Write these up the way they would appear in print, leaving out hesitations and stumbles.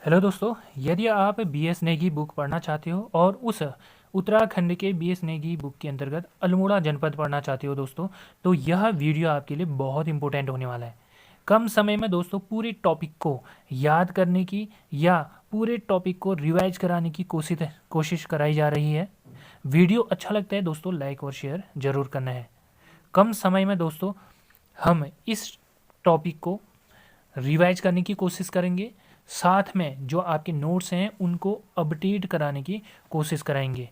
Hello दोस्तों, यदि आप बीएस नेगी बुक पढ़ना चाहते हो और उस उत्तराखंड के बीएस नेगी बुक के अंतर्गत अल्मोड़ा जनपद पढ़ना चाहते हो दोस्तों, तो यह वीडियो आपके लिए बहुत इंपॉर्टेंट होने वाला है। कम समय में दोस्तों पूरे टॉपिक को याद करने की या पूरे टॉपिक को रिवाइज कराने की कोशिश कराई जा रही है। वीडियो अच्छा लगता है दोस्तों, लाइक और शेयर जरूर करना है। कम समय में दोस्तों हम इस टॉपिक को रिवाइज करने की कोशिश करेंगे, साथ में जो आपके नोट्स हैं उनको अपडेट कराने की कोशिश कराएंगे।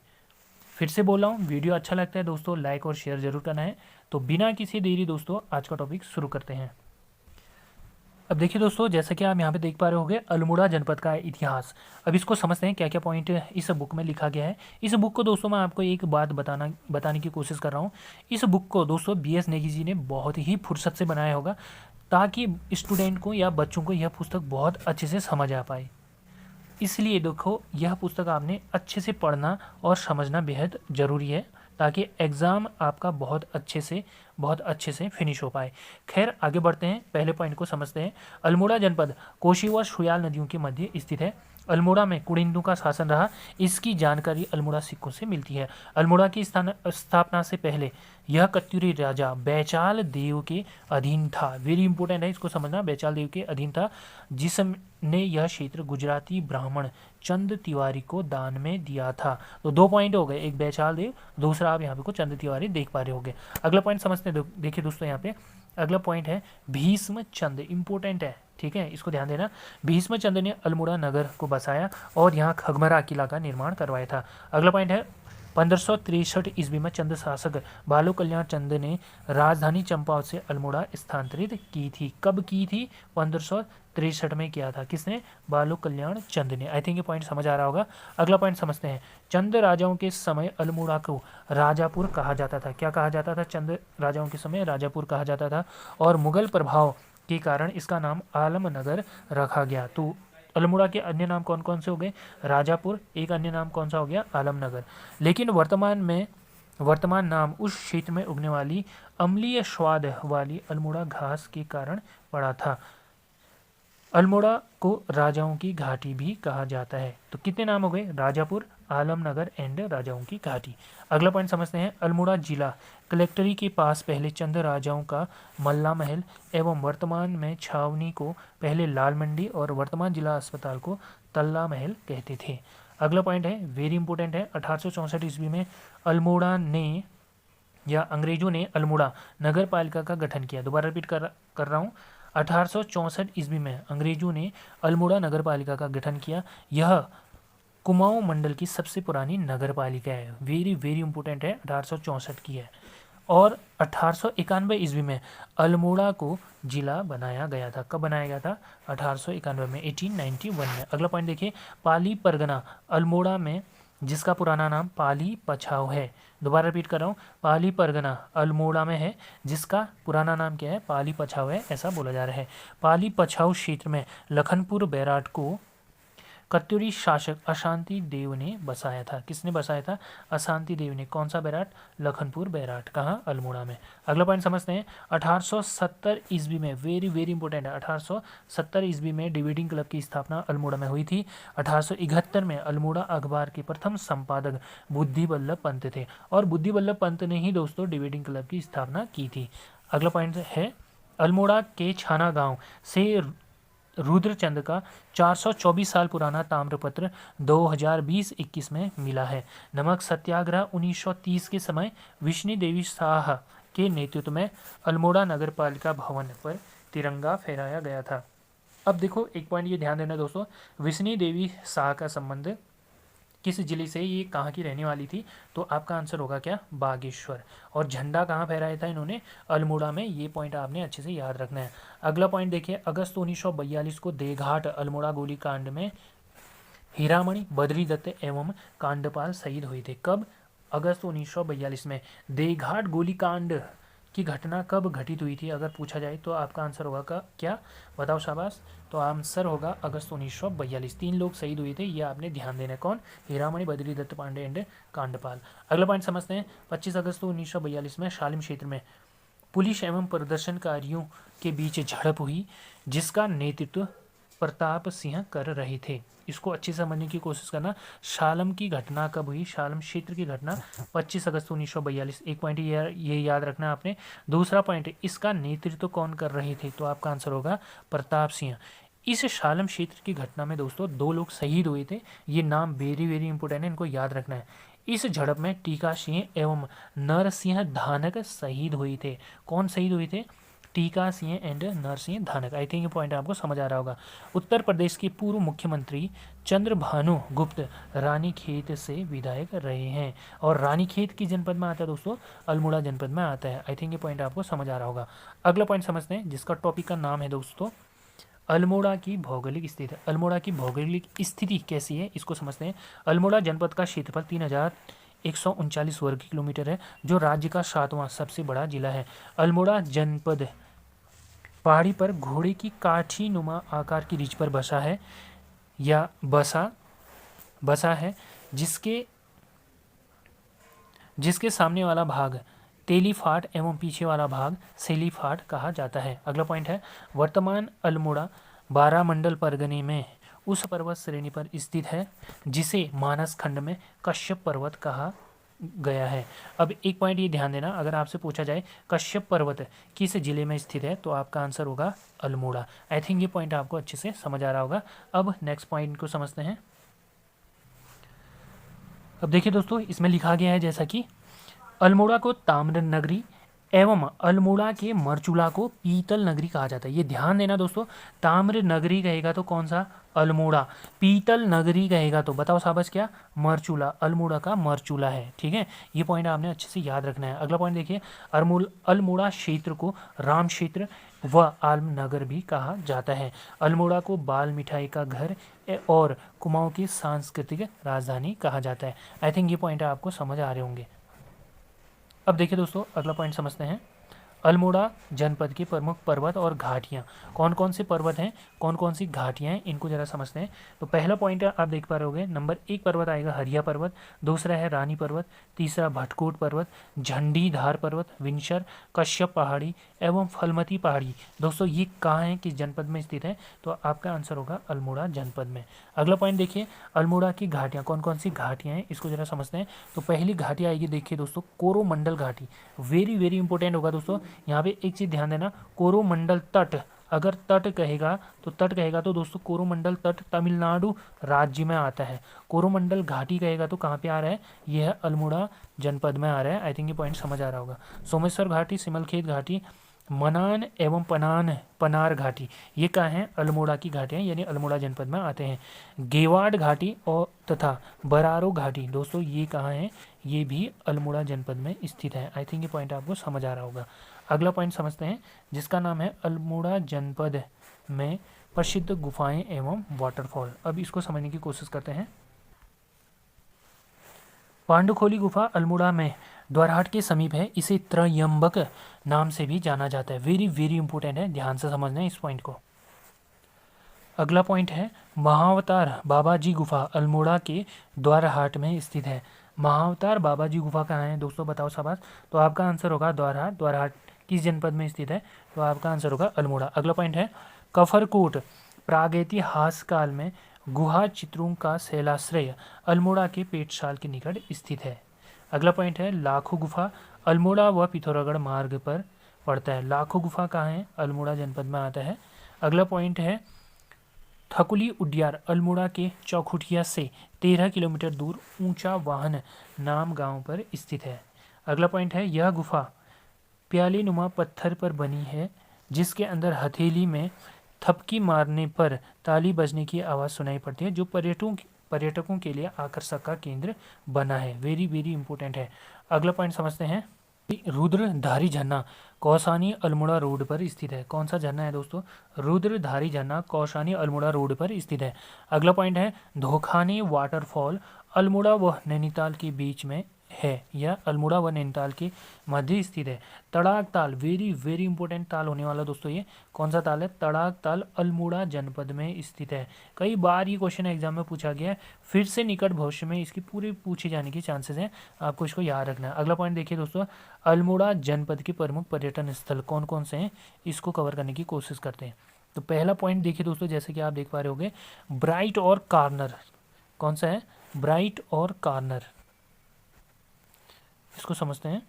फिर से बोल रहा हूँ, वीडियो अच्छा लगता है दोस्तों, लाइक और शेयर जरूर करना है। तो बिना किसी देरी दोस्तों आज का टॉपिक शुरू करते हैं। अब देखिए दोस्तों, जैसा कि आप यहाँ पे देख पा रहे होंगे, अल्मोड़ा जनपद का इतिहास। अब इसको समझते हैं क्या क्या पॉइंट इस बुक में लिखा गया है। इस बुक को दोस्तों मैं आपको एक बात बताने की कोशिश कर रहा हूँ। इस बुक को दोस्तों बीएस नेगी जी ने बहुत ही फुर्सत से बनाया होगा, ताकि स्टूडेंट को या बच्चों को यह पुस्तक बहुत अच्छे से समझ आ पाए। इसलिए देखो, यह पुस्तक आपने अच्छे से पढ़ना और समझना बेहद ज़रूरी है, ताकि एग्ज़ाम आपका बहुत अच्छे से फिनिश हो पाए। खैर आगे बढ़ते हैं, पहले पॉइंट को समझते हैं। अल्मोड़ा जनपद कोशी व शुयाल नदियों के मध्य स्थित है। अल्मोड़ा में कुड़िंदू का शासन रहा, इसकी जानकारी अल्मोड़ा सिक्कों से मिलती है। अल्मोड़ा की स्थापना से पहले यह कत्यूरी राजा बैचाल देव के अधीन था। वेरी इंपॉर्टेंट है, इसको समझना, बैचाल देव के अधीन था, जिसने यह क्षेत्र गुजराती ब्राह्मण चंद तिवारी को दान में दिया था। तो दो पॉइंट हो गए, एक बैचाल देव, दूसरा आप यहाँ पे को चंद तिवारी देख पा रहे होंगे। अगला पॉइंट समझते हैं। देखिए दोस्तों, यहाँ पे अगला पॉइंट है भीष्म चंद, इंपॉर्टेंट है, ठीक है, इसको ध्यान देना। भीष्म चंद ने अल्मोड़ा नगर को बसाया और यहाँ खगमरा किला का निर्माण करवाया था। अगला पॉइंट है 1563 ईस्वी में चंद शासक बालो कल्याण चंद ने राजधानी चंपावत से अल्मोड़ा स्थानांतरित की थी। कब की थी? 1563 में किया था। किसने? बालो कल्याण चंद ने। आई थिंक ये पॉइंट समझ आ रहा होगा। अगला पॉइंट समझते हैं। चंद राजाओं के समय अल्मोड़ा को राजापुर कहा जाता था। क्या कहा जाता था? चंद राजाओं के समय राजापुर कहा जाता था, और मुगल प्रभाव के कारण इसका नाम आलमनगर रखा गया। तो अल्मोड़ा के अन्य नाम कौन कौन से हो गए? राजापुर, एक अन्य नाम कौन सा हो गया? आलमनगर। लेकिन वर्तमान नाम उस क्षेत्र में उगने वाली अम्लीय स्वाद वाली अल्मोड़ा घास के कारण पड़ा था। अल्मोड़ा को राजाओं की घाटी भी कहा जाता है। तो कितने नाम हो गए? राजापुर, आलमनगर एंड राजाओं की घाटी। अगला पॉइंट समझते हैं। अल्मोड़ा जिला कलेक्टरी के पास पहले चंद राजाओं का मल्ला महल एवं वर्तमान में छावनी को पहले लाल मंडी और वर्तमान जिला अस्पताल को तल्ला महल कहते थे। अगला पॉइंट है, वेरी इंपॉर्टेंट है, 1864 ईस्वी में अल्मोड़ा ने या अंग्रेजों ने अल्मोड़ा नगर पालिका का गठन किया। दोबारा रिपीट कर रहा हूँ, 1864 ईस्वी में अंग्रेजों ने अल्मोड़ा नगर पालिका का गठन किया। यह कुमाऊं मंडल की सबसे पुरानी नगर पालिका है। वेरी वेरी इंपॉर्टेंट है, 1864 की है। और 1891 ईस्वी में अल्मोड़ा को जिला बनाया गया था। कब बनाया गया था? 1891 में, 1891 में। अगला पॉइंट देखिए, पाली परगना अल्मोड़ा में, जिसका पुराना नाम पाली पछाव है। दोबारा रिपीट कर रहा हूँ, पाली परगना अल्मोड़ा में है, जिसका पुराना नाम क्या है? पाली पछाव है, ऐसा बोला जा रहा है। पाली पछाव क्षेत्र में लखनपुर बैराट को कत्यूरी शासक अशांति देव ने बसाया था। किसने बसाया था? अशांति देव ने। कौन सा बैराट? लखनपुर बैराट। कहाँ? अल्मोड़ा में। अगला पॉइंट समझते हैं। 1870 ईस्वी में, वेरी वेरी इंपॉर्टेंट है, 1870 ईस्वी में डिबेटिंग क्लब की स्थापना अल्मोड़ा में हुई थी। 1871 में अल्मोड़ा अखबार के प्रथम संपादक बुद्धि बल्लभ पंत थे, और बुद्धि बल्लभ पंत ने ही दोस्तों डिबेटिंग क्लब की स्थापना की थी। अगला पॉइंट है, अल्मोड़ा के छाना गांव से रुद्रचंद का 424 साल पुराना ताम्रपत्र 2020-21 में मिला है। नमक सत्याग्रह 1930 के समय विष्णु देवी शाह के नेतृत्व में अल्मोड़ा नगर पालिका भवन पर तिरंगा फहराया गया था। अब देखो, एक पॉइंट ये ध्यान देना दोस्तों, विष्णु देवी शाह का संबंध किस जिले से, ये कहाँ की रहने वाली थी? तो आपका आंसर होगा क्या? बागेश्वर। और झंडा कहाँ फहराया था इन्होंने? अल्मोड़ा में। ये पॉइंट आपने अच्छे से याद रखना है। अगला पॉइंट देखिए, अगस्त 1942 को देघाट अल्मोड़ा गोलीकांड में हीरामणि, बद्री दत्त एवं कांडपाल शहीद हुए थे। कब? अगस्त 1942 में। देघाट गोलीकांड की घटना कब घटित हुई थी अगर पूछा जाए तो आपका आंसर होगा क्या? बताओ शाबाश। तो आंसर होगा अगस्त 1942। 3 लोग शहीद हुए थे, ये आपने ध्यान देना है। कौन? हीरामणि, बद्री दत्त पांडे एंड कांडपाल। अगला पॉइंट समझते हैं। 25 अगस्त 1942 में शालिम क्षेत्र में पुलिस एवं प्रदर्शनकारियों के बीच झड़प हुई, जिसका नेतृत्व प्रताप सिंह कर रहे थे। इसको अच्छे से समझने की कोशिश करना। शालम की घटना कब हुई? शालम क्षेत्र की घटना 25 अगस्त 1942। एक पॉइंट ये याद रखना आपने। दूसरा पॉइंट, इसका नेतृत्व कौन कर रहे थे? तो आपका आंसर होगा प्रताप सिंह। इस शालम क्षेत्र की घटना में दोस्तों 2 लोग शहीद हुए थे। ये नाम वेरी वेरी इंपॉर्टेंट है, इनको याद रखना है। इस झड़प में टीका सिंह एवं नरसिंह धानक शहीद हुए थे। कौन शहीद हुए थे? Tika Singh and Narsingh Dhanak. I think ये पॉइंट आपको समझ आ रहा होगा। उत्तर प्रदेश के पूर्व मुख्यमंत्री चंद्रभानु गुप्त रानीखेत से विधायक रहे हैं, और रानीखेत की जनपद में आता है दोस्तों, अल्मोड़ा जनपद में आता है। आई थिंक ये पॉइंट आपको समझ आ रहा होगा। अगला पॉइंट समझते हैं, जिसका टॉपिक का नाम है दोस्तों अल्मोड़ा की भौगोलिक स्थिति। अल्मोड़ा की भौगोलिक स्थिति कैसी है, इसको समझते हैं। अल्मोड़ा जनपद का क्षेत्रफल 3139 वर्ग किलोमीटर है, जो राज्य का 7वां सबसे बड़ा जिला है। अल्मोड़ा जनपद पहाड़ी पर घोड़े की काठी नुमा आकार की रिज पर बसा है या बसा है, जिसके सामने वाला भाग तेलीफाट एवं पीछे वाला भाग सेलीफाट कहा जाता है। अगला पॉइंट है, वर्तमान अल्मोड़ा बारामंडल परगने में उस पर्वत श्रेणी पर स्थित है जिसे मानस खंड में कश्यप पर्वत कहा गया है। अब एक पॉइंट ये ध्यान देना, अगर आपसे पूछा जाए कश्यप पर्वत किस जिले में स्थित है, तो आपका आंसर होगा अल्मोड़ा। आई थिंक ये पॉइंट आपको अच्छे से समझ आ रहा होगा। अब नेक्स्ट पॉइंट को समझते हैं। अब देखिए दोस्तों, इसमें लिखा गया है जैसा कि अल्मोड़ा को ताम्र नगरी एवं अल्मोड़ा के मरचूला को पीतल नगरी कहा जाता है। ये ध्यान देना दोस्तों, ताम्र नगरी कहेगा तो कौन सा? अल्मोड़ा। पीतल नगरी कहेगा तो बताओ साबस क्या? मरचूला। अल्मोड़ा का मरचूला है, ठीक है। ये पॉइंट आपने अच्छे से याद रखना है। अगला पॉइंट देखिए, अल्मोड़ा क्षेत्र को राम क्षेत्र व आलम नगर भी कहा जाता है। अल्मोड़ा को बाल मिठाई का घर और कुमाऊं की सांस्कृतिक राजधानी कहा जाता है। आई थिंक ये पॉइंट आपको समझ आ रहे होंगे। अब देखिए दोस्तों, अगला पॉइंट समझते हैं। अल्मोड़ा जनपद के प्रमुख पर्वत और घाटियाँ। कौन कौन से पर्वत हैं, कौन कौन सी घाटियाँ हैं, इनको जरा समझते हैं। तो पहला पॉइंट आप देख पा रहे होंगे, नंबर 1 पर्वत आएगा हरिया पर्वत, दूसरा है रानी पर्वत, तीसरा भटकोट पर्वत, झंडीधार पर्वत, विंशर, कश्यप पहाड़ी एवं फलमती पहाड़ी। दोस्तों ये कहाँ है, किस जनपद में स्थित है? तो आपका आंसर होगा अल्मोड़ा जनपद में। अगला पॉइंट देखिए, अल्मोड़ा की घाटियाँ, कौन कौन सी घाटियाँ हैं, इसको जरा समझते हैं। तो पहली घाटी आएगी, देखिए दोस्तों, कोरोमंडल घाटी। वेरी वेरी इंपॉर्टेंट होगा दोस्तों। यहाँ पे एक चीज ध्यान देना, कोरोमंडल तट, अगर तट कहेगा तो दोस्तों कोरोमंडल तट तमिलनाडु राज्य में आता है। कोरोमंडल घाटी कहेगा तो कहाँ पे आ रहा है? यह है अल्मोड़ा जनपद में आ रहा है। आई थिंक ये पॉइंट समझ आ रहा होगा। सोमेश्वर घाटी, सिमलखेत घाटी, मनान एवं पनार घाटी, ये कहाँ हैं? अल्मोड़ा की घाटियाँ, यानी अल्मोड़ा जनपद में आते हैं। गेवाड़ घाटी और तथा बरारो घाटी, दोस्तों ये कहाँ हैं? ये भी अल्मोड़ा जनपद में स्थित है। आई थिंक ये पॉइंट आपको समझ आ रहा होगा। अगला पॉइंट समझते हैं, जिसका नाम है अल्मोड़ा जनपद में प्रसिद्ध गुफाएं एवं वाटरफॉल। अब इसको समझने की कोशिश करते हैं। पांडुखोली गुफा अल्मोड़ा में द्वारहाट के समीप है। इसे त्रयंबक नाम से भी जाना जाता है। वेरी वेरी इंपॉर्टेंट है, ध्यान से समझना है इस पॉइंट को। अगला पॉइंट है, महाअवतार बाबा जी गुफा अल्मोड़ा के द्वारहाट में स्थित है। महाअवतार बाबा जी गुफा कहाँ है दोस्तों, बताओ शाबाश। तो आपका आंसर होगा द्वारहाट। द्वारहाट किस जनपद में स्थित है? तो आपका आंसर होगा अल्मोड़ा। अगला पॉइंट है, कफरकोट प्रागैतिहास काल में गुहा चित्रों का शैलाश्रय अल्मोड़ा के पेटशाल के निकट स्थित है। अगला पॉइंट है, लाखों गुफा अल्मोड़ा व पिथौरागढ़ मार्ग पर पड़ता है। लाखों गुफा कहाँ है? अल्मोड़ा जनपद में आता है। अगला पॉइंट है, थकुली उड्यार अल्मोड़ा के चौखुटिया से 13 किलोमीटर दूर ऊंचा वाहन नाम गांव पर स्थित है। अगला पॉइंट है, यह गुफा प्याले नुमा पत्थर पर बनी है, जिसके अंदर हथेली में थपकी मारने पर ताली बजने की आवाज़ सुनाई पड़ती है, जो पर्यटकों के लिए आकर्षक का केंद्र बना है। वेरी वेरी इंपॉर्टेंट है। अगला पॉइंट समझते हैं, रुद्रधारी झरना कौसानी अल्मोड़ा रोड पर स्थित है। कौन सा झरना है दोस्तों? रुद्रधारी झरना कौसानी अल्मोड़ा रोड पर स्थित है। अगला पॉइंट है, धोखानी वाटरफॉल अल्मोड़ा व नैनीताल के बीच में है, या अल्मोड़ा व नैनीताल के मध्य स्थित है। तड़ाक ताल, वेरी वेरी इंपॉर्टेंट ताल होने वाला दोस्तों, ये कौन सा ताल है? तड़ाक ताल अल्मोड़ा जनपद में स्थित है। कई बार ये क्वेश्चन एग्जाम में पूछा गया है, फिर से निकट भविष्य में इसकी पूरी पूछे जाने के चांसेस हैं, आपको इसको याद रखना है। अगला पॉइंट देखिए दोस्तों, अल्मोड़ा जनपद के प्रमुख पर्यटन स्थल कौन कौन से हैं, इसको कवर करने की कोशिश करते हैं। तो पहला पॉइंट देखिए दोस्तों, जैसे कि आप देख पा रहे होंगे, ब्राइट और कार्नर। कौन सा है? ब्राइट और कार्नर। इसको समझते हैं।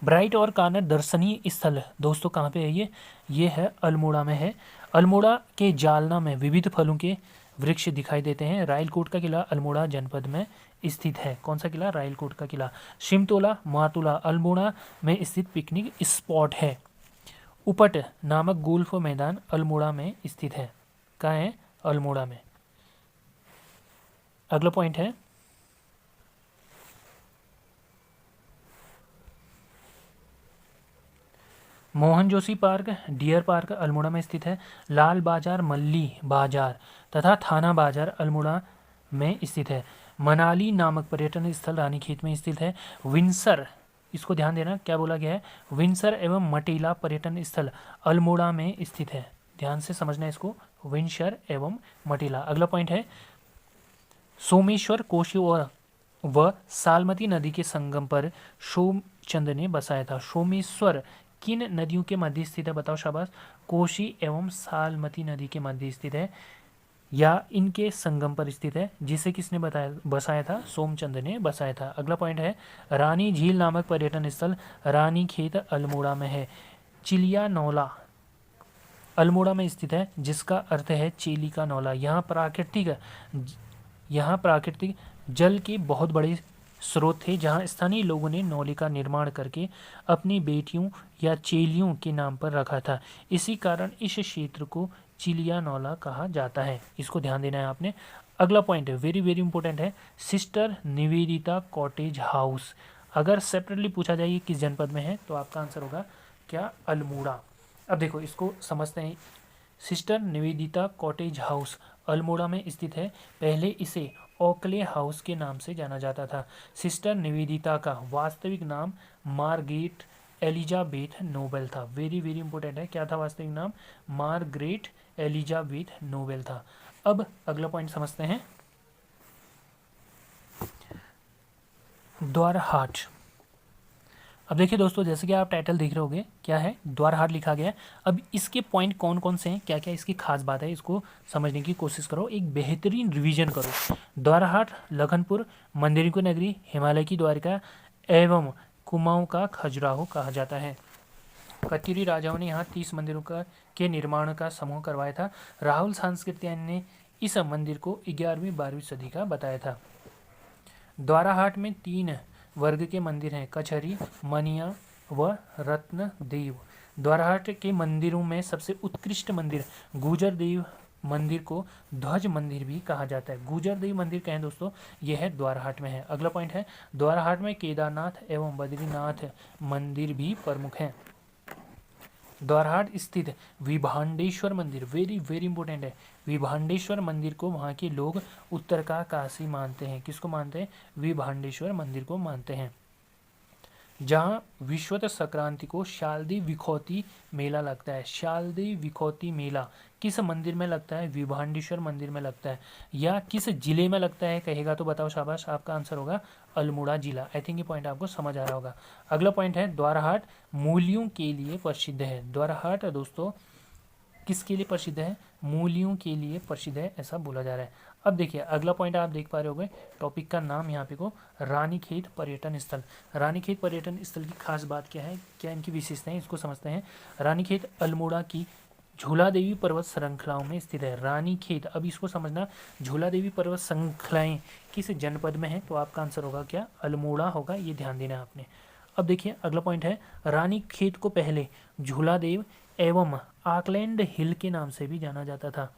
ब्राइट और कार्नर दर्शनीय स्थल दोस्तों कहाँ पे है? ये है अल्मोड़ा में है। अल्मोड़ा के जालना में विविध फलों के वृक्ष दिखाई देते हैं। रायलकोट का किला अल्मोड़ा जनपद में स्थित है। कौन सा किला? रायलकोट का किला। शिमतोला मातुला अल्मोड़ा में स्थित पिकनिक स्पॉट है। उपट नामक गोल्फ मैदान अल्मोड़ा में स्थित है। कहाँ है? अल्मोड़ा में। अगला पॉइंट है, Mohan Joshi park deer park Almora में स्थित है। लाल बाजार मल्ली बाजार तथा थाना बाजार अल्मोड़ा में स्थित है। मनाली नामक पर्यटन स्थल रानीखेत में स्थित है। विंसर, इसको ध्यान देना क्या बोला गया है, विंसर एवं मटेला पर्यटन स्थल अल्मोड़ा में स्थित है। ध्यान से समझना इसको, विंसर एवं मटेला। अगला पॉइंट है, सोमेश्वर कोशी और व सालमती नदी के संगम पर सोमचंद ने बसाया था। सोमेश्वर किन नदियों के मध्य स्थित है? बताओ शाबाश। कोशी एवं सालमती नदी के मध्य स्थित है या इनके संगम पर स्थित है, जिसे किसने बसाया था? सोमचंद ने बसाया था। अगला पॉइंट है, रानी झील नामक पर्यटन स्थल रानीखेत अल्मोड़ा में है। चिलिया नौला अल्मोड़ा में स्थित है, जिसका अर्थ है चेली का नौला। यहाँ प्राकृतिक जल के बहुत बड़े स्रोत थे, जहाँ स्थानीय लोगों ने नौले का निर्माण करके अपनी बेटियों या चेलियों के नाम पर रखा था। इसी कारण इस क्षेत्र को चिलिया नौला कहा जाता है। इसको ध्यान देना है आपने। अगला पॉइंट है, वेरी वेरी इंपॉर्टेंट है, सिस्टर निवेदिता कॉटेज हाउस। अगर सेपरेटली पूछा जाए किस जनपद में है, तो आपका आंसर होगा क्या? अल्मोड़ा। अब देखो इसको समझते हैं। Sister Nivedita cottage house Almora में स्थित है। पहले इसे ओकले हाउस के नाम से जाना जाता था। सिस्टर निवेदिता का वास्तविक नाम मार्गरेट एलिजाबेथ नोबेल था। वेरी वेरी इंपॉर्टेंट है, क्या था वास्तविक नाम? मार्गरेट एलिजाबेथ नोबेल था। अब अगला पॉइंट समझते हैं, द्वारहाट। अब देखिए दोस्तों, जैसे कि आप टाइटल देख रहे होंगे, क्या है? द्वारहाट लिखा गया है। अब इसके पॉइंट कौन कौन से हैं, क्या क्या इसकी खास बात है, इसको समझने की कोशिश करो, एक बेहतरीन रिवीजन करो। द्वारहाट लखनपुर, मंदिरों की नगरी, हिमालय की द्वारिका एवं कुमाऊं का खजुराहो कहा जाता है। कत्यूरी राजाओं ने यहाँ 30 मंदिरों के निर्माण का समूह करवाया था। राहुल सांस्कृत्यायन ने इस मंदिर को 11वीं-12वीं सदी का बताया था। द्वाराहाट में 3 वर्ग के मंदिर हैं, कचहरी, मनिया व रत्नदेव। द्वाराहाट के मंदिरों में सबसे उत्कृष्ट मंदिर गुजर देव मंदिर को ध्वज मंदिर भी कहा जाता है। गुजर देव मंदिर कहें दोस्तों, यह है द्वाराहाट में है। अगला पॉइंट है, द्वाराहाट में केदारनाथ एवं बद्रीनाथ मंदिर भी प्रमुख हैं। द्वारहाट स्थित विभांडेश्वर मंदिर, वेरी वेरी इंपॉर्टेंट है, विभांडेश्वर मंदिर को वहाँ के लोग उत्तर का काशी मानते हैं। किसको मानते हैं? विभांडेश्वर मंदिर को मानते हैं। जहाँ विश्वत संक्रांति को शारदीय विखौती मेला लगता है। शारदीय विखौती मेला किस मंदिर में लगता है? विभांडेश्वर मंदिर में लगता है। या किस जिले में लगता है कहेगा तो बताओ शाबाश, आपका आंसर होगा अल्मोड़ा जिला। आई थिंक ये पॉइंट आपको समझ आ रहा होगा। अगला पॉइंट है, द्वारहाट मूलियों के लिए प्रसिद्ध है। द्वारहाट दोस्तों किसके लिए प्रसिद्ध है? मूलियों के लिए प्रसिद्ध है, ऐसा बोला जा रहा है। अब देखिए अगला पॉइंट आप देख पा रहे होंगे, टॉपिक का नाम यहाँ पे को रानीखेत पर्यटन स्थल। रानीखेत पर्यटन स्थल की खास बात क्या है, क्या इनकी विशेषताएं, इसको समझते हैं। रानीखेत अल्मोड़ा की झूला देवी पर्वत श्रृंखलाओं में स्थित है। रानीखेत, अब इसको समझना, झूला देवी पर्वत श्रृंखलाएं किस जनपद में है? तो आपका आंसर होगा क्या? अल्मोड़ा होगा, ये ध्यान देना आपने। अब देखिए अगला पॉइंट है, रानीखेत को पहले झूला देव एवं आकलैंड हिल के नाम से भी जाना जाता था।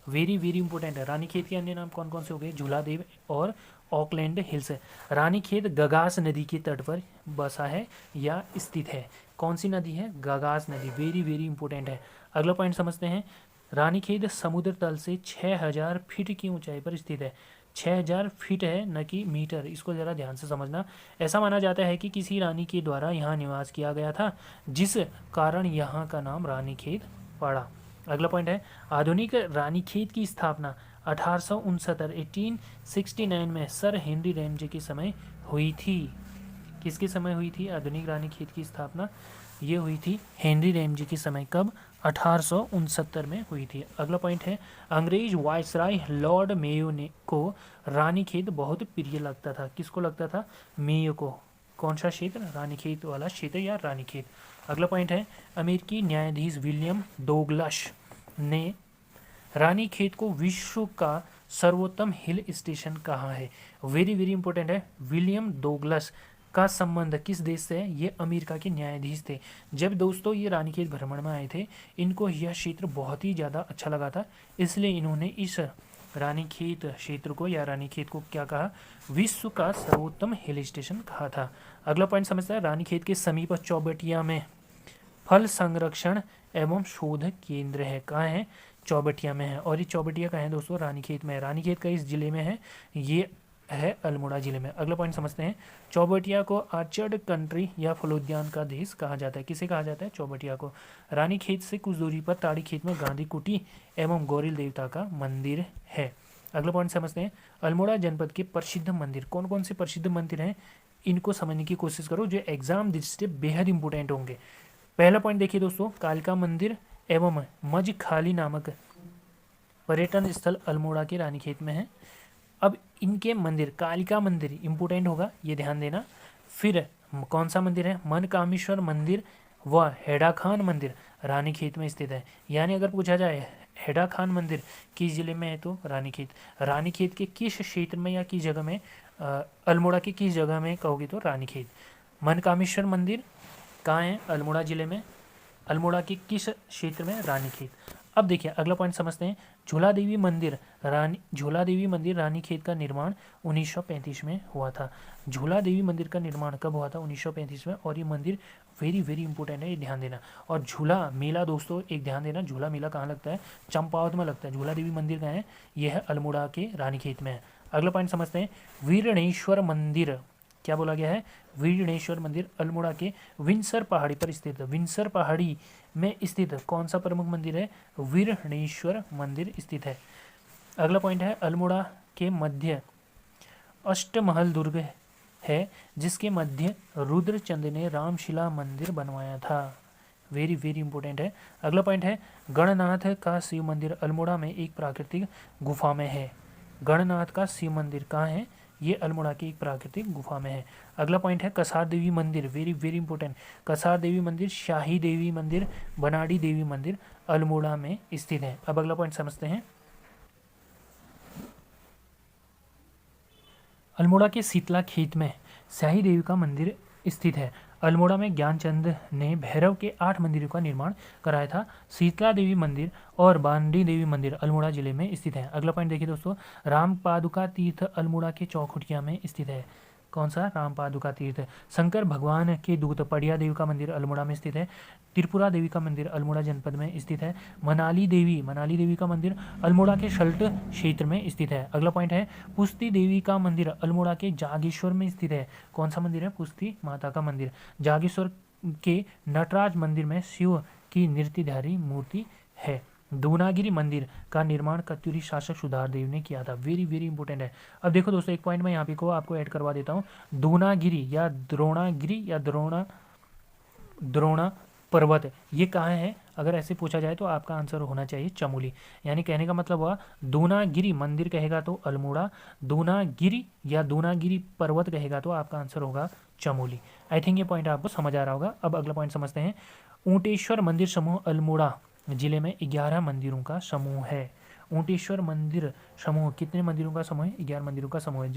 वेरी वेरी इंपॉर्टेंट है। रानीखेत के अन्य नाम कौन कौन से हो गए? झूलादेव और ऑकलैंड हिल्स। रानीखेत गगास नदी के तट पर बसा है या स्थित है। कौन सी नदी है? गगास नदी। वेरी वेरी इंपॉर्टेंट है। अगला पॉइंट समझते हैं, रानीखेत समुद्र तल से 6000 फीट की ऊंचाई पर स्थित है। 6000 फीट है, न कि मीटर, इसको ज़रा ध्यान से समझना। ऐसा माना जाता है कि किसी रानी के द्वारा यहाँ निवास किया गया था, जिस कारण यहाँ का नाम रानीखेत पड़ा। अगला पॉइंट है, आधुनिक रानीखेत की स्थापना 1869 में सर हेनरी रैमजे के समय हुई थी। किसके समय हुई थी आधुनिक रानीखेत की स्थापना? ये हुई थी हेनरी रैमजे के समय। कब? 1869 में हुई थी। अगला पॉइंट है, अंग्रेज वायसराय लॉर्ड मेयो ने को रानीखेत बहुत प्रिय लगता था। किसको लगता था? मेयो को। कौन सा क्षेत्र? रानीखेत वाला क्षेत्र या रानीखेत। अगला पॉइंट है, अमेरिकी न्यायाधीश विलियम डोगलस ने रानीखेत को विश्व का सर्वोत्तम हिल स्टेशन कहा है। वेरी वेरी इंपॉर्टेंट है। विलियम डोगलस का संबंध किस देश से है? ये अमेरिका के न्यायाधीश थे। जब दोस्तों ये रानीखेत भ्रमण में आए थे, इनको यह क्षेत्र बहुत ही ज़्यादा अच्छा लगा था, इसलिए इन्होंने इस रानीखेत क्षेत्र को या रानीखेत को क्या कहा? विश्व का सर्वोत्तम हिल स्टेशन कहा था। अगला पॉइंट समझता है, रानीखेत के समीप चौबटिया में फल संरक्षण एवं शोध केंद्र है। कहाँ है? चौबटिया में है। और ये चौबटिया कहाँ है दोस्तों? रानीखेत में है। रानीखेत का इस जिले में है, ये है अल्मोड़ा जिले में। अगला पॉइंट समझते हैं, चौबटिया को आर्चर्ड कंट्री या फलोद्यान का देश कहा जाता है। किसे कहा जाता है? चौबटिया को। रानीखेत से कुछ दूरी पर ताड़ी खेत में गांधी कुटी एवं गौरील देवता का मंदिर है। अगला पॉइंट समझते हैं, अल्मोड़ा जनपद के प्रसिद्ध मंदिर। कौन कौन से प्रसिद्ध मंदिर हैं, इनको समझने की कोशिश करो, जो एग्जाम दृष्टि से बेहद इंपॉर्टेंट होंगे। पहला पॉइंट देखिए दोस्तों, कालिका मंदिर एवं मजखाली नामक पर्यटन स्थल अल्मोड़ा के रानीखेत में है। अब इनके मंदिर, कालिका मंदिर इंपोर्टेंट होगा, ये ध्यान देना। फिर कौन सा मंदिर है? मनकामेश्वर मंदिर व हेडा खान मंदिर रानीखेत में स्थित है। यानी अगर पूछा जाए हेडा खान मंदिर किस जिले में है, तो रानीखेत। रानीखेत के किस क्षेत्र में या किस जगह में? अल्मोड़ा की किस जगह में कहोगे तो रानीखेत। मनकामेश्वर मंदिर कहाँ है? अल्मोड़ा जिले में। अल्मोड़ा के किस क्षेत्र में? रानीखेत। अब देखिए अगला पॉइंट समझते हैं, झूला देवी मंदिर रानीखेत का निर्माण 1935 में हुआ था। झूला देवी मंदिर का निर्माण कब हुआ था? 1935 में। और ये मंदिर वेरी वेरी इंपॉर्टेंट है, ये ध्यान देना। और झूला मेला दोस्तों एक ध्यान देना, झूला मेला कहाँ लगता है? चंपावत में लगता है। झूला देवी मंदिर कहाँ है? यह है अल्मोड़ा के रानीखेत में है। अगला पॉइंट समझते हैं, वीरणेश्वर मंदिर। क्या बोला गया है? वीरणेश्वर मंदिर अल्मोड़ा के विंसर पहाड़ी पर स्थित है। विंसर पहाड़ी में स्थित कौन सा प्रमुख मंदिर है? वीरणेश्वर मंदिर स्थित है। अगला पॉइंट है, अल्मोड़ा के मध्य अष्टमहल दुर्ग है, जिसके मध्य रुद्रचंद ने रामशिला मंदिर बनवाया था। वेरी वेरी इंपॉर्टेंट है। अगला पॉइंट है, गणनाथ का शिव मंदिर अल्मोड़ा में एक प्राकृतिक गुफा में है। गणनाथ का शिव मंदिर कहाँ है? ये अल्मोड़ा की एक प्राकृतिक गुफा में है। अगला पॉइंट है, कसार देवी मंदिर। Very very important. Kasar Devi मंदिर, शाही देवी मंदिर, बनाड़ी देवी मंदिर अल्मोड़ा में स्थित है। अब अगला पॉइंट समझते हैं, अल्मोड़ा के शीतला खेत में शाही देवी का मंदिर स्थित है। अल्मोड़ा में ज्ञानचंद ने भैरव के 8 मंदिरों का निर्माण कराया था। शीतला देवी मंदिर और बांडी देवी मंदिर अल्मोड़ा जिले में स्थित है। अगला पॉइंट देखिए दोस्तों, राम पादुका तीर्थ अल्मोड़ा के चौखुटिया में स्थित है। कौन सा? राम पादुका तीर्थ। शंकर भगवान के दूत पड़िया देवी का मंदिर अल्मोड़ा में स्थित है। त्रिपुरा देवी का मंदिर अल्मोड़ा जनपद में स्थित है। मनाली देवी का मंदिर अल्मोड़ा के शल्ट क्षेत्र में स्थित है। अगला पॉइंट है, पुस्ती देवी का मंदिर अल्मोड़ा के जागेश्वर में स्थित है। कौन सा मंदिर है? पुस्ती माता का मंदिर। जागेश्वर के नटराज मंदिर में शिव की नृत्यधारी मूर्ति है। दूनागिरी मंदिर का निर्माण कत्यूरी शासक सुधारदेव ने किया था। वेरी वेरी इंपॉर्टेंट है। अब देखो दोस्तों, एक पॉइंट मैं यहाँ पे को आपको ऐड करवा देता हूँ। दूनागिरी या द्रोणागिरी या द्रोणा पर्वत ये कहाँ है? अगर ऐसे पूछा जाए तो आपका आंसर होना चाहिए चमोली। यानी कहने का मतलब हुआ, दूनागिरी मंदिर कहेगा तो अल्मोड़ा, दूनागिरी या दूनागिरी पर्वत कहेगा तो आपका आंसर होगा चमोली। आई थिंक ये पॉइंट आपको समझ आ रहा होगा। अब अगला पॉइंट समझते हैं, ऊंटेश्वर मंदिर समूह अल्मोड़ा जिले में 11 मंदिरों का समूह है। ऊंटेश्वर मंदिर समूह कितने मंदिरों का समूह है? 11 मंदिरों का समूह है,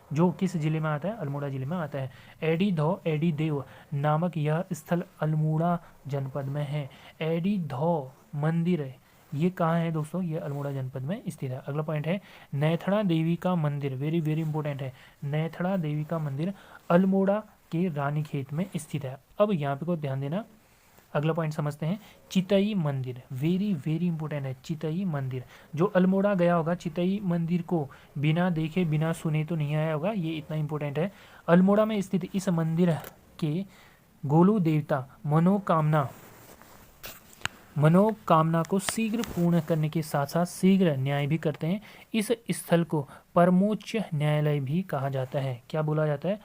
जो किस जिले में आता है? अल्मोड़ा जिले में आता है। एडी देव नामक यह स्थल अल्मोड़ा जनपद में है। एडी धौ मंदिर ये कहाँ है दोस्तों? ये अल्मोड़ा जनपद में स्थित है। अगला पॉइंट है, नैथड़ा देवी का मंदिर। वेरी वेरी इंपॉर्टेंट है। नैथड़ा देवी का मंदिर अल्मोड़ा के रानीखेत में स्थित है। अब यहाँ पे को ध्यान देना। अगला पॉइंट समझते हैं, चितई मंदिर। वेरी वेरी इंपॉर्टेंट है। चितई मंदिर, जो अल्मोड़ा गया होगा चितई मंदिर को बिना देखे बिना सुने तो नहीं आया होगा, ये इतना इंपॉर्टेंट है। अल्मोड़ा में स्थित इस मंदिर के गोलू देवता मनोकामना को शीघ्र पूर्ण करने के साथ साथ शीघ्र न्याय भी करते हैं। इस स्थल को परमोच्च न्यायालय भी कहा जाता है। क्या बोला जाता है?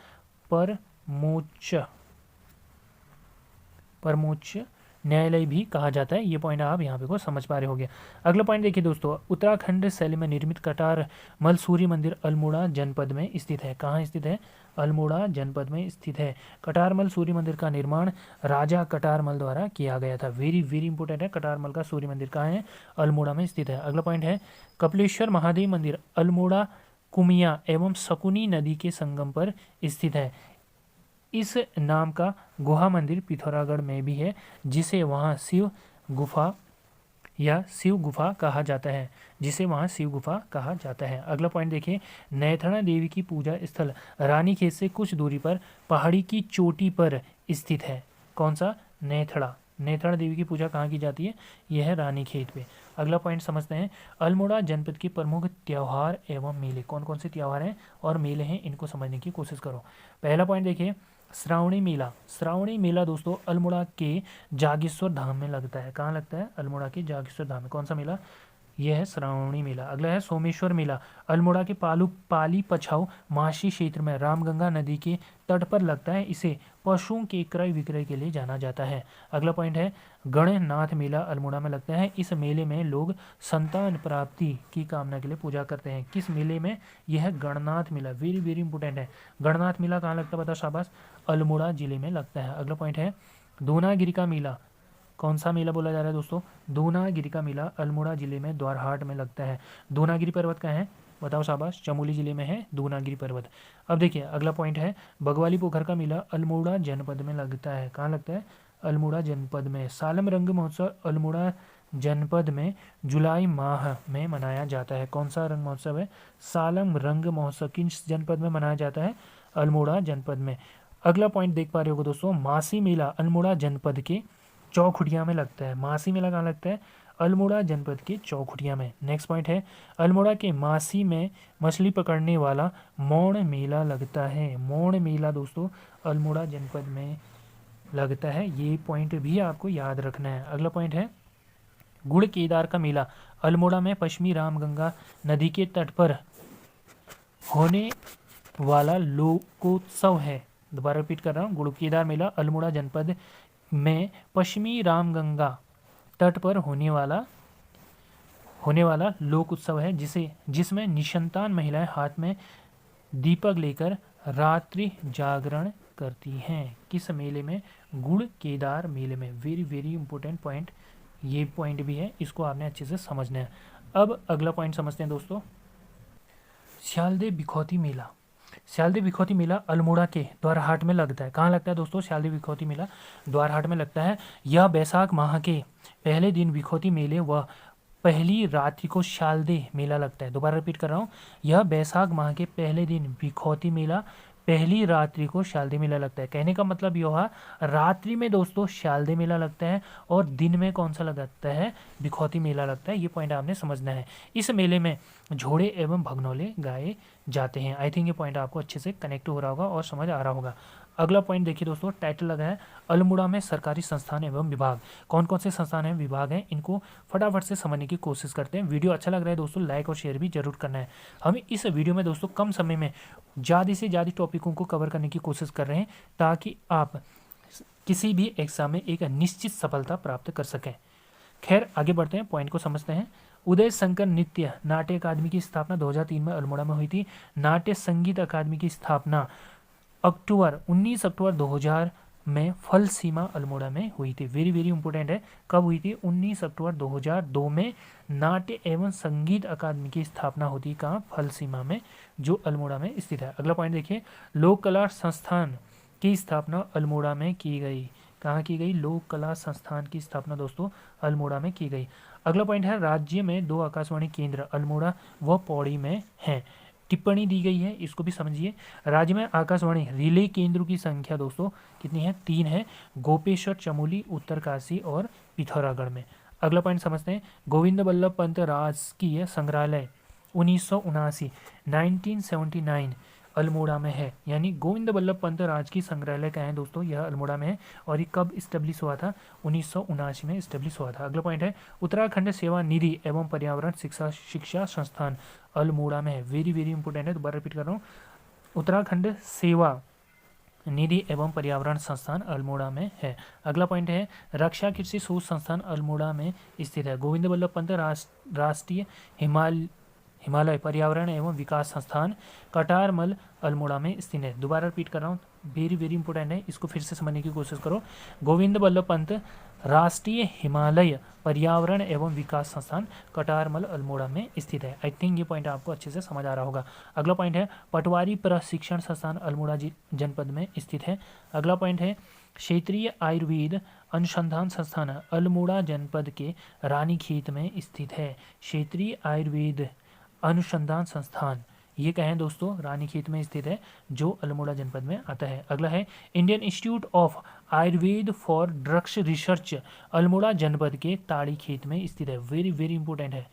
परमोच्च न्यायालय भी कहा जाता है। ये पॉइंट आप यहाँ पे को समझ पा रहे होंगे। अगला पॉइंट देखिए दोस्तों, उत्तराखंड शैली में निर्मित कटारमल सूर्य मंदिर अल्मोड़ा जनपद में स्थित है। कहाँ स्थित है? अल्मोड़ा जनपद में स्थित है। कटारमल सूर्य मंदिर का निर्माण राजा कटारमल द्वारा किया गया था। वेरी वेरी इंपॉर्टेंट है। कटारमल का सूर्य मंदिर कहाँ है? अल्मोड़ा में स्थित है। अगला पॉइंट है, कपिलेश्वर महादेव मंदिर अल्मोड़ा कुमिया एवं शकुनी नदी के संगम पर स्थित है। इस नाम का गुहा मंदिर पिथौरागढ़ में भी है, जिसे वहाँ शिव गुफा या शिव गुफा कहा जाता है, जिसे वहाँ शिव गुफा कहा जाता है। अगला पॉइंट देखिए, नैथणा देवी की पूजा स्थल रानीखेत से कुछ दूरी पर पहाड़ी की चोटी पर स्थित है। कौन सा? नैथणा। नैथणा देवी की पूजा कहाँ की जाती है? यह है रानीखेत पे। अगला पॉइंट समझते हैं, अल्मोड़ा जनपद के प्रमुख त्यौहार एवं मेले। कौन कौन से त्यौहार हैं और मेले हैं, इनको समझने की कोशिश करो। पहला पॉइंट देखिए, श्रावणी मेला। श्रावणी मेला दोस्तों अल्मोड़ा के जागेश्वर धाम में लगता है। कहाँ लगता है? अल्मोड़ा के जागेश्वर धाम में। कौन सा मेला? यह है श्रावणी मेला। अगला है सोमेश्वर मेला। अल्मोड़ा के पाली पछाऊ माशी क्षेत्र में रामगंगा नदी के तट पर लगता है। इसे पशुओं के क्रय विक्रय के लिए जाना जाता है। अगला पॉइंट है, गणनाथ मेला अल्मोड़ा में लगता है। इस मेले में लोग संतान प्राप्ति की कामना के लिए पूजा करते हैं। किस मेले में? यह गणनाथ मेला। वेरी वेरी इंपॉर्टेंट है। गणनाथ मेला कहाँ लगता है? बताओ शाबाश। अल्मोड़ा जिले में लगता है। अगला पॉइंट है, दूनागिरी का मेला। कौन सा मेला बोला जा रहा है दोस्तों? दूनागिरी का मेला अल्मोड़ा जिले में द्वारहाट में लगता है। दूनागिरी पर्वत कहाँ है? बताओ शाबाश। चमोली जिले में है दूनागिरी पर्वत। अब देखिए अगला पॉइंट है, बगवाली पोखर का मेला अल्मोड़ा जनपद में लगता है। कहाँ लगता है? अल्मोड़ा जनपद में। सालम रंग महोत्सव अल्मोड़ा जनपद में जुलाई माह में मनाया जाता है। कौन सा रंग महोत्सव है? सालम रंग महोत्सव किस जनपद में मनाया जाता है? अल्मोड़ा जनपद में। अगला पॉइंट देख पा रहे हो दोस्तों, मासी मेला अल्मोड़ा जनपद के चौखुटिया में लगता है। मासी मेला कहाँ लगता है? अल्मोड़ा जनपद के चौखुटिया में। नेक्स्ट पॉइंट है, अल्मोड़ा के मासी में मछली पकड़ने वाला मौन मेला लगता है। मौन मेला दोस्तों अल्मोड़ा जनपद में लगता है। ये पॉइंट भी आपको याद रखना है। अगला पॉइंट है, गुड़ केदार का मेला अल्मोड़ा में पश्चिमी रामगंगा नदी के तट पर होने वाला लोकोत्सव है। दोबारा रिपीट कर रहा हूँ, गुड़ केदार मेला अल्मोड़ा जनपद में पश्चिमी रामगंगा तट पर होने वाला लोक उत्सव है, जिसमें निसंतान महिलाएं हाथ में दीपक लेकर रात्रि जागरण करती हैं। किस मेले में? गुड़ केदार मेले में। वेरी वेरी इंपॉर्टेंट पॉइंट, ये पॉइंट भी है, इसको आपने अच्छे से समझना है। अब अगला पॉइंट समझते हैं दोस्तों, श्यालदे बिखौती मेला। श्यालदे बिखौती मेला अल्मोड़ा के द्वारहाट में लगता है। कहाँ लगता है दोस्तों? श्यालदे बिखौती मेला द्वारहाट में लगता है। यह बैसाख माह के पहले दिन बिखौती मेले व पहली रात्रि को श्यालदे मेला लगता है। दोबारा रिपीट कर रहा हूँ, यह बैसाख माह के पहले दिन बिखौती मेला, पहली रात्रि को श्यालदे मेला लगता है। कहने का मतलब यह हुआ, रात्रि में दोस्तों श्यालदे मेला लगता है और दिन में कौन सा लगता है? बिखौती मेला लगता है। ये पॉइंट आपने समझना है। इस मेले में झोड़े एवं भगनोले गाए जाते हैं। आई थिंक ये पॉइंट आपको अच्छे से कनेक्ट हो रहा होगा और समझ आ रहा होगा। अगला पॉइंट देखिए दोस्तों, टाइटल लगा है अल्मोड़ा में सरकारी संस्थान एवं विभाग। कौन कौन से संस्थान एवं विभाग हैं, इनको फटाफट से समझने की कोशिश करते हैं। वीडियो अच्छा लग रहा है दोस्तों, लाइक और शेयर भी जरूर करना है। हम इस वीडियो में दोस्तों कम समय में ज़्यादा से ज़्यादा टॉपिकों को कवर करने की कोशिश कर रहे हैं, ताकि आप किसी भी एग्जाम में एक निश्चित सफलता प्राप्त कर सकें। खैर आगे बढ़ते हैं, पॉइंट को समझते हैं। उदय शंकर नृत्य नाट्य अकादमी की स्थापना 2003 में अल्मोड़ा में हुई थी। नाट्य संगीत अकादमी की स्थापना 19 अक्टूबर 2000 में फल सीमा अल्मोड़ा में हुई थी। वेरी वेरी इंपॉर्टेंट है, कब हुई थी? 19 अक्टूबर 2002 में नाट्य एवं संगीत अकादमी की स्थापना होती। कहाँ? फल सीमा में, जो अल्मोड़ा में स्थित है। अगला पॉइंट देखिए, लोक कला संस्थान की स्थापना अल्मोड़ा में की गई। कहाँ की गई? लोक कला संस्थान की स्थापना दोस्तों अल्मोड़ा में की गई। अगला पॉइंट है, राज्य में 2 आकाशवाणी केंद्र अल्मोड़ा व पौड़ी में हैं। टिप्पणी दी गई है, इसको भी समझिए। राज्य में आकाशवाणी रिले केंद्रों की संख्या दोस्तों कितनी है? 3 है। गोपेश्वर, चमोली, उत्तरकाशी और पिथौरागढ़ में। अगला पॉइंट समझते हैं, गोविंद बल्लभ पंत राजकीय संग्रहालय 1979 अल्मोड़ा में है। यानी गोविंद बल्लभ पंत राजकीय संग्रहालय का है दोस्तों, यह अल्मोड़ा में है। और ये कब इस्टेब्लिश हुआ था? 1979 में इस्टेब्लिश हुआ था। अगला पॉइंट है, उत्तराखंड सेवा निधि एवं पर्यावरण शिक्षा संस्थान अल्मोड़ा में है। वेरी वेरी इंपॉर्टेंट है, दोबारा रिपीट कर रहा हूँ। उत्तराखंड सेवा निधि एवं पर्यावरण संस्थान अल्मोड़ा में है। अगला पॉइंट है रक्षा कृषि शोध संस्थान अल्मोड़ा में स्थित है। गोविंद बल्लभ पंत राष्ट्रीय हिमालय पर्यावरण एवं विकास संस्थान कटारमल अल्मोड़ा में स्थित है। दोबारा रिपीट कर रहा हूँ, वेरी वेरी इंपॉर्टेंट है, इसको फिर से समझने की कोशिश करो। गोविंद बल्लभ पंत राष्ट्रीय हिमालय पर्यावरण एवं विकास संस्थान कटारमल अल्मोड़ा में स्थित है। आई थिंक ये पॉइंट आपको अच्छे से समझ आ रहा होगा। अगला पॉइंट है पटवारी प्रशिक्षण संस्थान अल्मोड़ा जनपद में स्थित है। अगला पॉइंट है क्षेत्रीय आयुर्वेद अनुसंधान संस्थान अल्मोड़ा जनपद के रानीखेत में स्थित है। क्षेत्रीय आयुर्वेद अनुसंधान संस्थान ये कहें दोस्तों रानीखेत में स्थित है, जो अल्मोड़ा जनपद में आता है। अगला है Indian institute of Ayurveda for drugs research Almora जनपद के ताड़ीखेत में स्थित है। वेरी वेरी इंपॉर्टेंट है।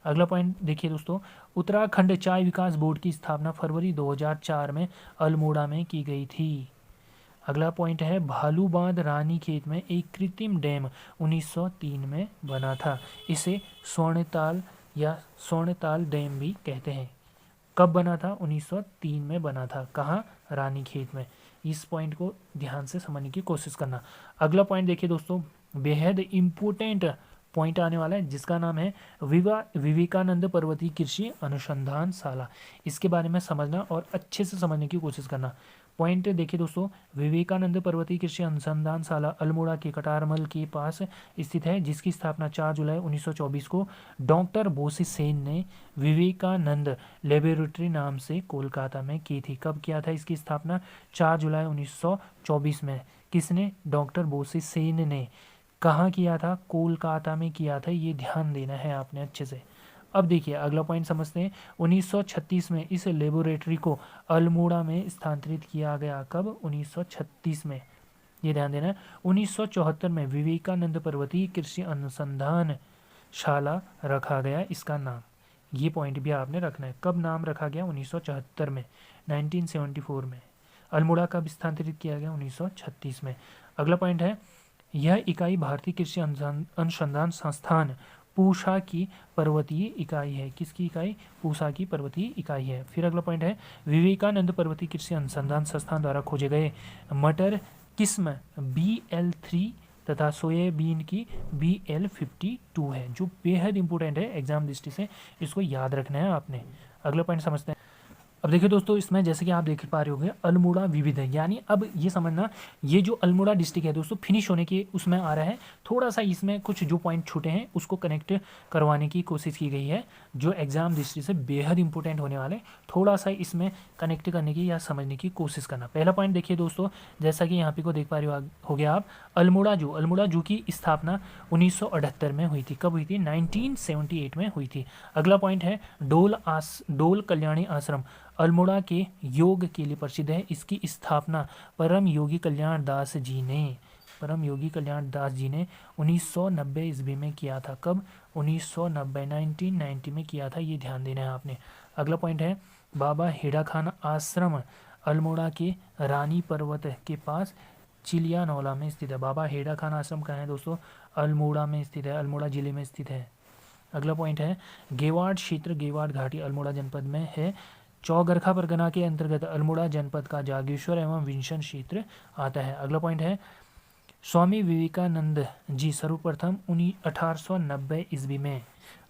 अगला पॉइंट देखिए दोस्तों, उत्तराखंड चाय विकास बोर्ड की स्थापना फरवरी 2004 में अल्मोड़ा में की गई थी। अगला पॉइंट है भालू बांध रानीखेत में एक कृत्रिम डैम 1903 में बना था। इसे स्वर्णताल या स्वर्णताल डैम भी कहते हैं। कब बना था? 1903 में बना था। कहाँ? रानीखेत में। इस पॉइंट को ध्यान से समझने की कोशिश करना। अगला पॉइंट देखिए दोस्तों, बेहद इम्पोर्टेंट पॉइंट आने वाला है, जिसका नाम है विवेकानंद पर्वतीय कृषि अनुसंधान शाला। इसके बारे में समझना और अच्छे से समझने की कोशिश करना। पॉइंट देखिए दोस्तों, विवेकानंद पर्वतीय कृषि अनुसंधान शाला अल्मोड़ा के कटारमल के पास स्थित है, जिसकी स्थापना 4 जुलाई 1924 को डॉक्टर बोसी सेन ने विवेकानंद लेबोरेटरी नाम से कोलकाता में की थी। कब किया था इसकी स्थापना? 4 जुलाई 1924 में। किसने? डॉक्टर बोसी सेन ने। कहाँ किया था? कोलकाता में किया था। ये ध्यान देना है आपने अच्छे से। अब देखिए अगला पॉइंट समझते हैं। 1936 में इस लेबोरेटरी को अल्मोड़ा में स्थानांतरित किया गया। कब? 1936 में। ये ध्यान देना है। 1974 में विवेकानंद पर्वतीय कृषि अनुसंधान शाला रखा गया इसका नाम। ये पॉइंट भी आपने रखना है। कब नाम रखा गया? 1974 में, 1974 में। अल्मोड़ा कब स्थानांतरित किया गया? 1936 में। अगला पॉइंट है यह इकाई भारतीय कृषि अनुसंधान संस्थान पूसा की पर्वतीय इकाई है। किसकी इकाई? पूसा की पर्वतीय इकाई है। फिर अगला पॉइंट है विवेकानंद पर्वतीय कृषि अनुसंधान संस्थान द्वारा खोजे गए मटर किस्म BL3 तथा सोयाबीन की BL52 है, जो बेहद इंपॉर्टेंट है एग्जाम दृष्टि से। इसको याद रखना है आपने। अगला पॉइंट समझते हैं। अब देखिए दोस्तों, इसमें जैसे कि आप देख पा रहे होंगे अल्मोड़ा विविध है, यानी अब ये समझना, ये जो अल्मोड़ा डिस्ट्रिक्ट है दोस्तों फिनिश होने के उसमें आ रहा है। थोड़ा सा इसमें कुछ जो पॉइंट छूटे हैं उसको कनेक्ट करवाने की कोशिश की गई है, जो एग्जाम दृष्टि से बेहद इंपॉर्टेंट होने वाले। थोड़ा सा इसमें कनेक्ट करने की या समझने की कोशिश करना। पहला पॉइंट देखिए दोस्तों, जैसा कि यहाँ पे को देख पा रहे हो गया आप, अल्मोड़ा जू की स्थापना 1978 में हुई थी। कब हुई थी? 1978 में हुई थी। अगला पॉइंट है डोल कल्याणी आश्रम अल्मोड़ा के योग के लिए प्रसिद्ध है। इसकी स्थापना परम योगी कल्याण दास जी ने 1990 ईस्वी में किया था। कब? 1990 में किया था। ये ध्यान देना है आपने। अगला पॉइंट है बाबा हेड़ा खान आश्रम अल्मोड़ा के रानी पर्वत के पास चिलियानौला में स्थित है। बाबा हेड़ा खान आश्रम कहाँ है दोस्तों? अल्मोड़ा में स्थित है, अल्मोड़ा जिले में स्थित है। अगला पॉइंट है गेवाड़ क्षेत्र गेवाड़ घाटी अल्मोड़ा जनपद में है। चौगरखा परगना के अंतर्गत अल्मोड़ा जनपद का जागेश्वर एवं विंशन क्षेत्र आता है। अगला पॉइंट है स्वामी विवेकानंद जी सर्वप्रथम 1890 ईस्वी में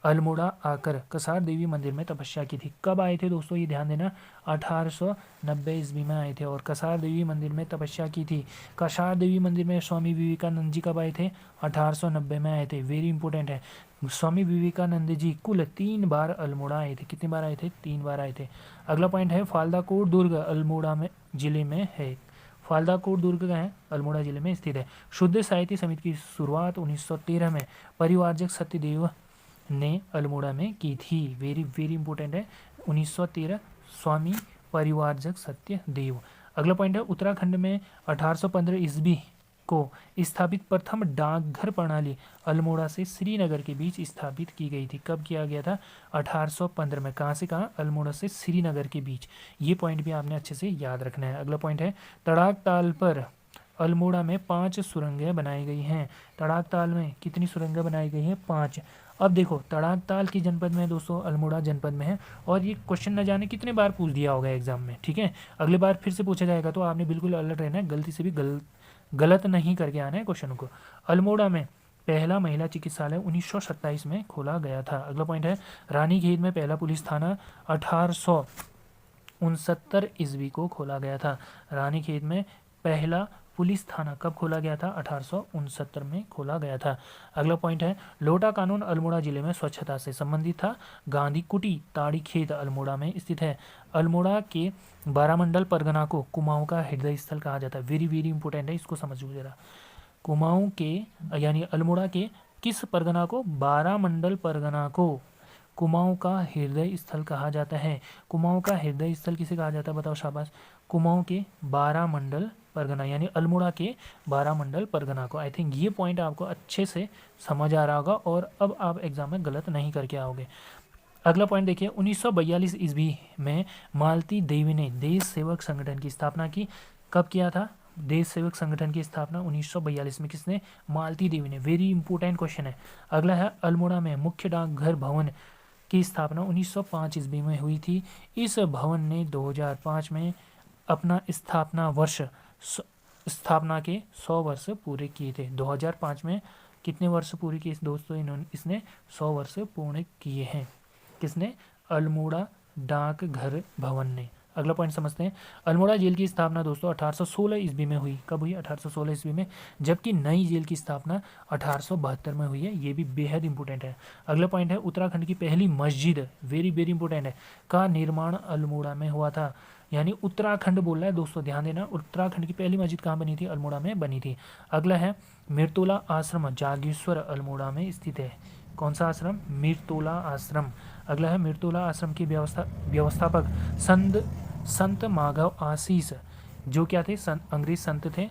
अल्मोड़ा आकर कसार देवी मंदिर में तपस्या की थी। कब आए थे दोस्तों? ये ध्यान देना, 1890 ईस्वी में आए थे और कसार देवी मंदिर में तपस्या की थी। कसार देवी मंदिर में स्वामी विवेकानंद जी कब आए थे? 1890 में आए थे। वेरी इंपॉर्टेंट है। स्वामी विवेकानंद जी कुल 3 बार अल्मोड़ा आए थे। कितनी बार आए थे? 3 बार आए थे। अगला पॉइंट है फालदाकोट दुर्ग अल्मोड़ा में जिले में है। फालदाकोट दुर्ग का है, अल्मोड़ा जिले में स्थित है। शुद्ध साहित्य समिति की शुरुआत 1913 में परिवारजक सत्यदेव ने अल्मोड़ा में की थी। वेरी वेरी इंपॉर्टेंट है। 1913 स्वामी परिवारजक सत्यदेव। अगला पॉइंट है उत्तराखंड में 1815 ईस्वी को स्थापित प्रथम डाकघर प्रणाली अल्मोड़ा से श्रीनगर के बीच स्थापित की गई थी। कब किया गया था? 1815 में। कहाँ से कहाँ? अल्मोड़ा से श्रीनगर के बीच। ये पॉइंट भी आपने अच्छे से याद रखना है। अगला पॉइंट है तड़ाक ताल पर अल्मोड़ा में 5 सुरंगें बनाई गई हैं। तड़ाकताल में कितनी सुरंगें बनाई गई हैं? 5। अब देखो तड़ाकताल की जनपद में है दोस्तों, अल्मोड़ा जनपद में है। और ये क्वेश्चन न जाने कितने बार पूछ दिया होगा एग्जाम में, ठीक है। अगली बार फिर से पूछा जाएगा तो आपने बिल्कुल अलर्ट रहना है, गलती से भी गलत नहीं करके आना है क्वेश्चन को। अल्मोड़ा में पहला महिला चिकित्सालय 1927 में खोला गया था। अगला पॉइंट है, रानीखेत में पहला पुलिस थाना 1869 ईस्वी को खोला गया था। रानीखेत में पहला पुलिस थाना कब खोला गया था? 1869 में खोला गया था। अगला पॉइंट है, लोटा कानून अल्मोड़ा जिले में स्वच्छता से संबंधित था। गांधी कुटी ताड़ीखेत अल्मोड़ा में स्थित है। अल्मोड़ा के बारामंडल परगना को कुमाऊं का हृदय स्थल कहा जाता है। वेरी वेरी इंपॉर्टेंट है, इसको समझो जरा। कुमाऊं के यानी अल्मोड़ा के किस परगना को? बारामंडल परगना को कुमाऊं का हृदय स्थल कहा जाता है। कुमाऊं का हृदय स्थल किसे कहा जाता है? बताओ शाबाश। कुमाऊं के बारामंडल परगना यानी अल्मोड़ा के बारामंडल परगना को। आई थिंक ये पॉइंट आपको अच्छे से समझ आ रहा होगा और अब आप एग्जाम में गलत नहीं करके आओगे। अगला पॉइंट देखिए, 1942 ईस्वी में मालती देवी ने देश सेवक संगठन की स्थापना की। कब किया था देश सेवक संगठन की स्थापना? 1942 में। किसने? मालती देवी ने। वेरी इंपॉर्टेंट क्वेश्चन है। अगला है, अल्मोड़ा में मुख्य डाकघर भवन की स्थापना 1905 ईस्वी में हुई थी। इस भवन ने 2005 में अपना स्थापना के 100 वर्ष पूरे किए थे। 2005 में कितने वर्ष पूरे किए दोस्तों? इसने 100 वर्ष पूर्ण किए हैं। किसने? अल्मोड़ा डाकघर भवन ने। अगला पॉइंट समझते हैं, अल्मोड़ा जेल की स्थापना दोस्तों 1816 ईस्वी में हुई। कब हुई? 1816 ईस्वी में। जबकि नई जेल की स्थापना 1872 में हुई है। ये भी बेहद इंपॉर्टेंट है। अगला पॉइंट है, उत्तराखंड की पहली मस्जिद, वेरी वेरी इंपॉर्टेंट है, का निर्माण अल्मोड़ा में हुआ था। यानी उत्तराखंड बोल रहा है दोस्तों, ध्यान देना। उत्तराखंड की पहली मस्जिद कहाँ बनी थी? अल्मोड़ा में बनी थी। अगला है, मिर्तोला आश्रम जागेश्वर अल्मोड़ा में स्थित है। कौन सा आश्रम? मिर्तोला आश्रम। अगला है, मिर्तोला आश्रम के व्यवस्थापक संत माधव आशीष, जो क्या थे? अंग्रेज संत थे।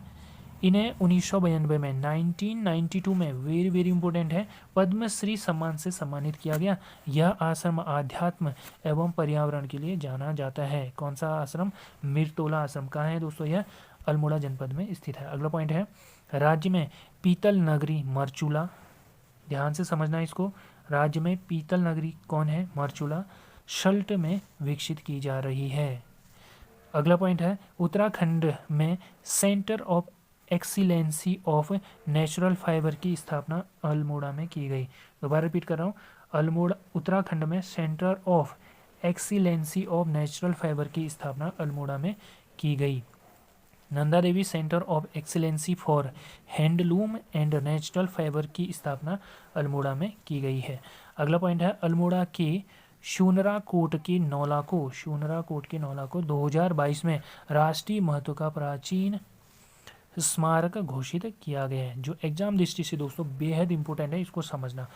इन्हें 1992 में 1992 में वेरी वेरी इंपॉर्टेंट है, पद्मश्री सम्मान से सम्मानित किया गया। यह आश्रम आध्यात्म एवं पर्यावरण के लिए जाना जाता है। कौन सा आश्रम? मिर्तोला आश्रम। कहाँ है दोस्तों? यह अल्मोड़ा जनपद में स्थित है। अगला पॉइंट है, राज्य में पीतल नगरी मरचूला, ध्यान से समझना इसको। राज्य में पीतल नगरी कौन है? मरचूला शल्ट में विकसित की जा रही है। अगला पॉइंट है, उत्तराखंड में centre of excellency of natural fibre की स्थापना अल्मोड़ा में की गई। दोबारा रिपीट कर रहा हूँ, अल्मोड़ा उत्तराखंड में centre of excellency of natural fibre की स्थापना अल्मोड़ा में की गई। Nanda Devi centre of excellency for handloom and natural fibre की स्थापना अल्मोड़ा में की गई है। अगला पॉइंट है, अल्मोड़ा के शूनरा कोट के नौला को 2022 में राष्ट्रीय महत्व का प्राचीन स्मारक घोषित किया गया है। जो एग्जाम दृष्टि से दोस्तों बेहद इंपॉर्टेंट है, इसको समझना।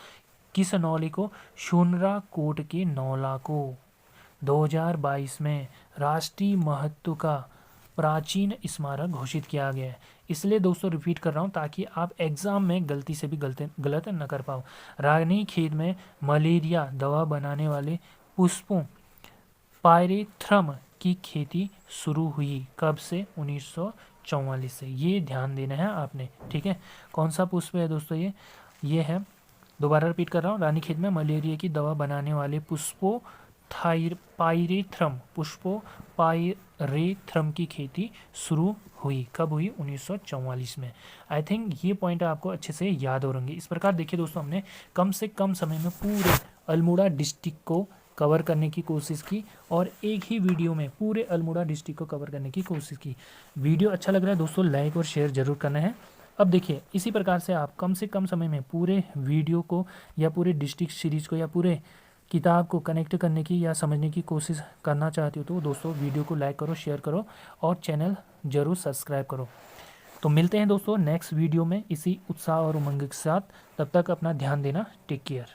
किस नौले को? शूनरा कोट के नौला को 2022 में राष्ट्रीय महत्व का प्राचीन स्मारक घोषित किया गया है। इसलिए दोस्तों रिपीट कर रहा हूँ ताकि आप एग्जाम में गलती से भी गलत न कर पाओ। रानीखेत में मलेरिया दवा बनाने वाले पुष्पों पायरेथ्रम की खेती शुरू हुई। कब से? 1944 से। ये ध्यान देना है आपने, ठीक है। कौन सा पुष्प है दोस्तों? ये है, दोबारा रिपीट कर रहा हूँ, रानीखेत में मलेरिया की दवा बनाने वाले पुष्पों पायरेथ्रम की खेती शुरू हुई। कब हुई? 1944 में। आई थिंक ये पॉइंट आपको अच्छे से याद हो रहेंगे। इस प्रकार देखिए दोस्तों, हमने कम से कम समय में पूरे अल्मोड़ा डिस्ट्रिक्ट को कवर करने की कोशिश की और एक ही वीडियो में पूरे अल्मोड़ा डिस्ट्रिक्ट को कवर करने की कोशिश की। वीडियो अच्छा लग रहा है दोस्तों, लाइक और शेयर जरूर करना है। अब देखिए, इसी प्रकार से आप कम से कम समय में पूरे वीडियो को या पूरे डिस्ट्रिक्ट सीरीज को या पूरे किताब को कनेक्ट करने की या समझने की कोशिश करना चाहते हो तो दोस्तों वीडियो को लाइक करो, शेयर करो और चैनल जरूर सब्सक्राइब करो। तो मिलते हैं दोस्तों नेक्स्ट वीडियो में इसी उत्साह और उमंग के साथ। तब तक अपना ध्यान देना। Take care.